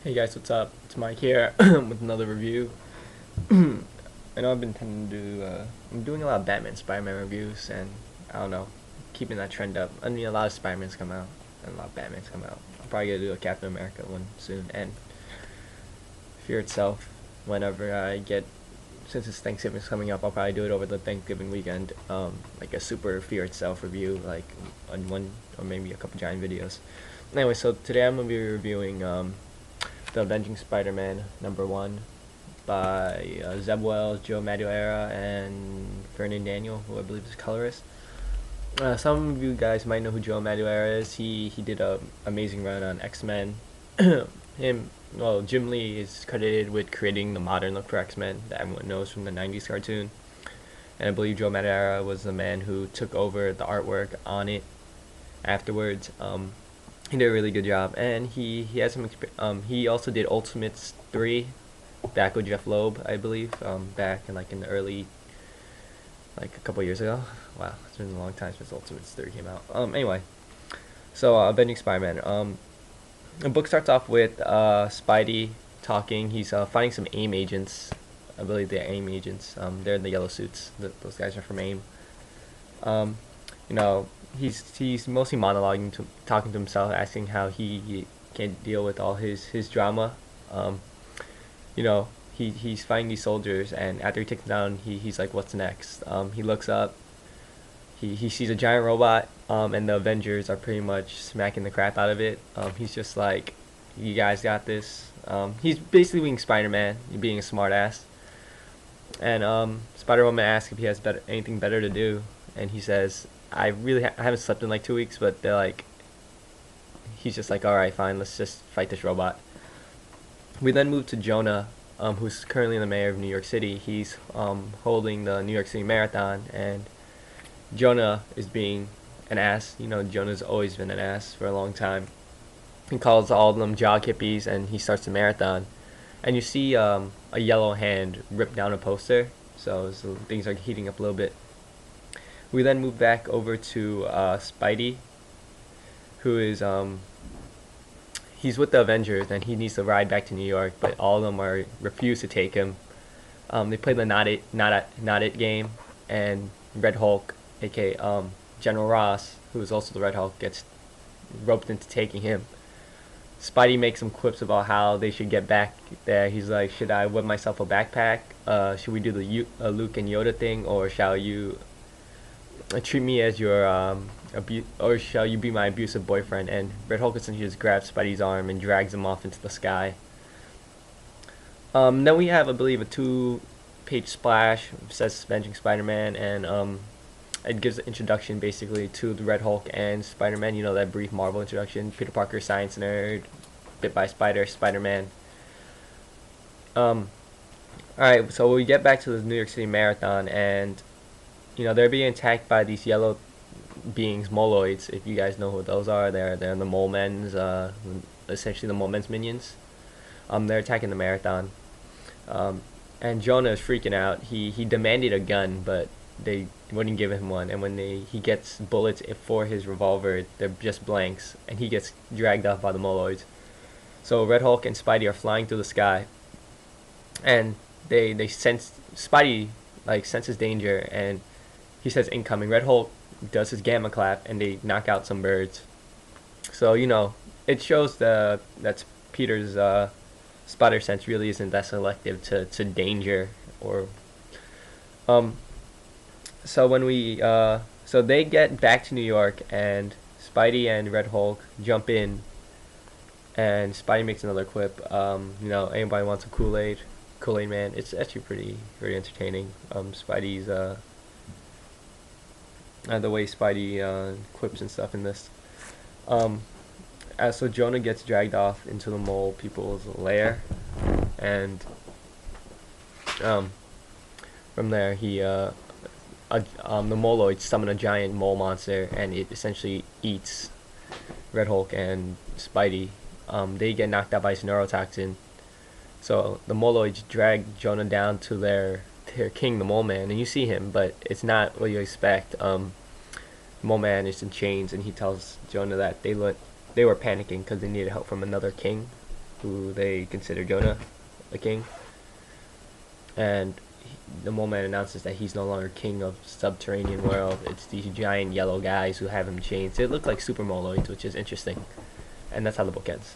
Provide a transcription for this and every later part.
Hey guys, what's up? It's Mike here with another review. I know I've been tending to do, I'm doing a lot of Batman Spider-Man reviews, and I don't know, keeping that trend up. I mean, a lot of Spider-Mans come out, and a lot of Batmans come out. I'm probably gonna do a Captain America one soon, and Fear itself, whenever I get, since it's Thanksgiving's coming up, I'll probably do it over the Thanksgiving weekend, like a super Fear itself review, like on one, or maybe a couple giant videos. Anyway, so today I'm gonna be reviewing, the Avenging Spider-Man #1 by Zeb Wells, Joe Madureira, and Ferran Daniel, who I believe is colorist. Some of you guys might know who Joe Madureira is. He did a amazing run on X-Men. Jim Lee is credited with creating the modern look for X-Men that everyone knows from the '90s cartoon, and I believe Joe Madureira was the man who took over the artwork on it afterwards. He did a really good job, and he has some. He also did Ultimates 3, back with Jeff Loeb, I believe, back in the early, like a couple years ago. Wow, it's been a long time since Ultimates 3 came out. Anyway, so Avenging Spider-Man. The book starts off with Spidey talking. He's finding some AIM agents. I believe they're AIM agents. They're in the yellow suits. Those guys are from AIM. Um, you know, he's mostly monologuing, talking to himself, asking how he can't deal with all his drama. Um, he's fighting these soldiers, and after he takes them down, he's like, "What's next?" He looks up. He sees a giant robot, and the Avengers are pretty much smacking the crap out of it. He's just like, "You guys got this." He's basically being Spider-Man, being a smartass. And Spider-Woman asks if he has anything better to do, and he says, I haven't slept in like 2 weeks, but they're like, he's just like, all right, fine, let's just fight this robot. We then move to Jonah, who's currently the mayor of New York City. He's holding the New York City Marathon, and Jonah is being an ass. Jonah's always been an ass for a long time. He calls all of them jog hippies, and he starts the marathon. And you see a yellow hand rip down a poster, so things are heating up a little bit. We then move back over to Spidey, who is he's with the Avengers, and he needs to ride back to New York, but all of them refuse to take him. They play the not it game, and Red Hulk, aka General Ross, who is also the Red Hulk, gets roped into taking him. Spidey makes some quips about how they should get back there. He's like, should I whip myself a backpack? Should we do the Luke and Yoda thing, or shall you treat me as your or shall you be my abusive boyfriend? And Red Hulk essentially just grabs Spidey's arm and drags him off into the sky. Then we have, I believe, a 2-page splash. It says Avenging Spider-Man, and it gives an introduction basically to the Red Hulk and Spider-Man. That brief Marvel introduction. Peter Parker, science nerd, bit by spider, Spider-Man. Alright, so we get back to the New York City Marathon, and they're being attacked by these yellow beings, moloids. If you guys know who those are, they're the mole men's, essentially the mole men's minions. They're attacking the marathon, and Jonah is freaking out. He demanded a gun, but they wouldn't give him one. And when he gets bullets for his revolver, they're just blanks, and he gets dragged off by the moloids. So Red Hulk and Spidey are flying through the sky, and they sense Spidey senses danger, and he says incoming. Red Hulk does his gamma clap, and they knock out some birds. So it shows that Peter's spider sense really isn't that selective to danger. Or so when we so they get back to New York, and Spidey and Red Hulk jump in, and Spidey makes another quip. Anybody wants a Kool-Aid Man? It's actually pretty entertaining. Spidey's the way Spidey quips and stuff in this. So Jonah gets dragged off into the mole people's lair, and from there the moloids summon a giant mole monster, and it essentially eats Red Hulk and Spidey. They get knocked out by his neurotoxin. So the moloids drag Jonah down to their king, the Mole Man, and you see him, but it's not what you expect. Mole Man is in chains, and he tells Jonah that they were panicking because they needed help from another king. who they consider Jonah a king, and the Mole Man announces that he's no longer king of subterranean world. It's these giant yellow guys who have him chained. They look like super moloids, which is interesting, and that's how the book ends.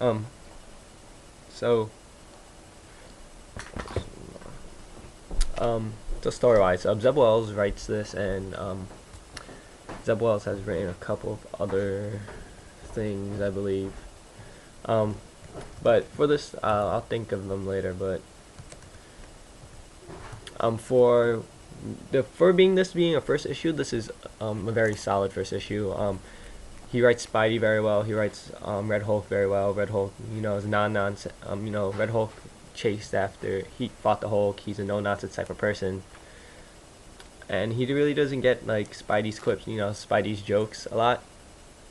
Um, so, so story-wise, Zeb Wells writes this, and Zeb Wells has written a couple of other things, I believe. But for this, I'll think of them later. But for this being a first issue, this is a very solid first issue. He writes Spidey very well. He writes Red Hulk very well. Red Hulk, is non-nonsense. Red Hulk chased after he fought the Hulk. He's a no-nonsense type of person, and he really doesn't get like Spidey's quips, Spidey's jokes a lot,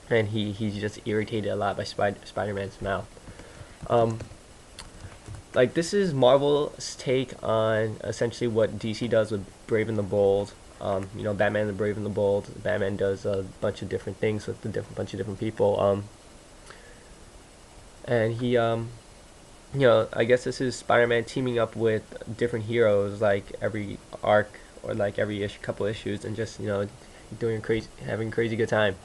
and he's just irritated a lot by Spider-Man's mouth. Like, this is Marvel's take on essentially what DC does with Brave and the Bold. Batman the Brave and the Bold. Batman does a bunch of different things with a bunch of different people. And he, I guess this is Spider-Man teaming up with different heroes, like every arc or like every couple issues, and just having a crazy good time.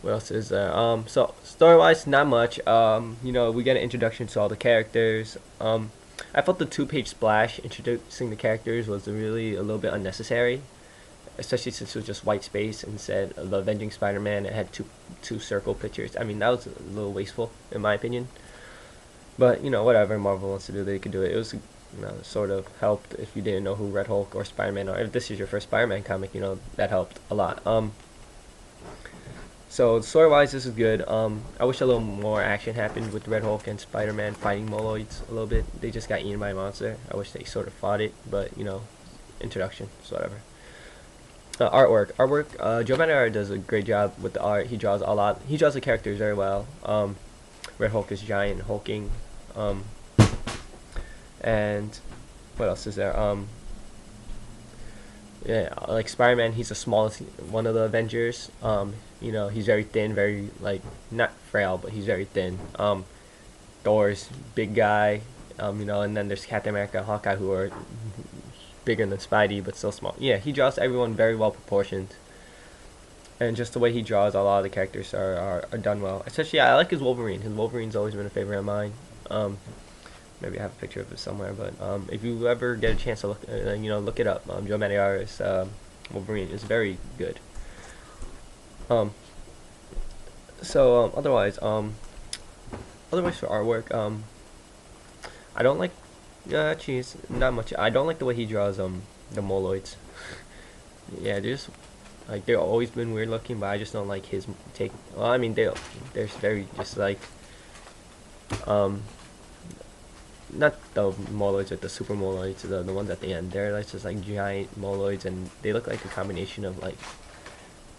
What else is there? So story-wise, not much. We get an introduction to all the characters. I felt the 2-page splash introducing the characters was really a little bit unnecessary, especially since it was just white space and said the Avenging Spider-Man. It had two circle pictures. I mean, that was a little wasteful in my opinion. But whatever Marvel wants to do, they could do it. It was sort of helped if you didn't know who Red Hulk or Spider-Man are. If this is your first Spider-Man comic, that helped a lot. So story-wise, this is good. I wish a little more action happened with Red Hulk and Spider-Man fighting moloids a little bit. They just got eaten by a monster. I wish they sort of fought it, but introduction, so whatever. Artwork. Joe Madureira does a great job with the art. He draws a lot. He draws the characters very well. Red Hulk is giant, hulking. And what else is there? Yeah, like Spider-Man, he's the smallest one of the Avengers. He's very thin, very not frail, but he's very thin. Thor's big guy. And then there's Captain America and Hawkeye, who are bigger than Spidey but still small. Yeah, he draws everyone very well proportioned, and just the way he draws a lot of the characters are done well. Especially, I like his Wolverine. His Wolverine's always been a favorite of mine. Maybe I have a picture of it somewhere, but if you ever get a chance to look it up. Joe Madureira's Wolverine is very good. Otherwise for artwork, I don't like. Not much. I don't like the way he draws the moloids. Yeah, they've always been weird looking, but I just don't like his take. Well, I mean, they're very just like not the moloids, but the super moloids, the ones at the end. They're just like giant moloids, and they look like a combination of like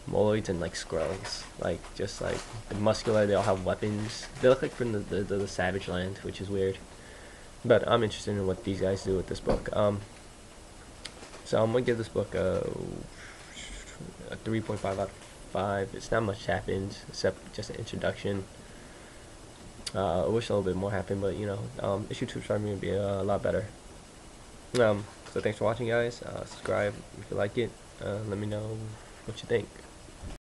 moloids and like Skrulls. Like just like the muscular, they all have weapons. They look like from the Savage Land, which is weird. But I'm interested in what these guys do with this book. So I'm gonna give this book a 3.5 out of 5. It's not much happens except just an introduction. I wish a little bit more happened, but issue 2 is probably gonna be a lot better. So thanks for watching, guys. Subscribe if you like it. Let me know what you think.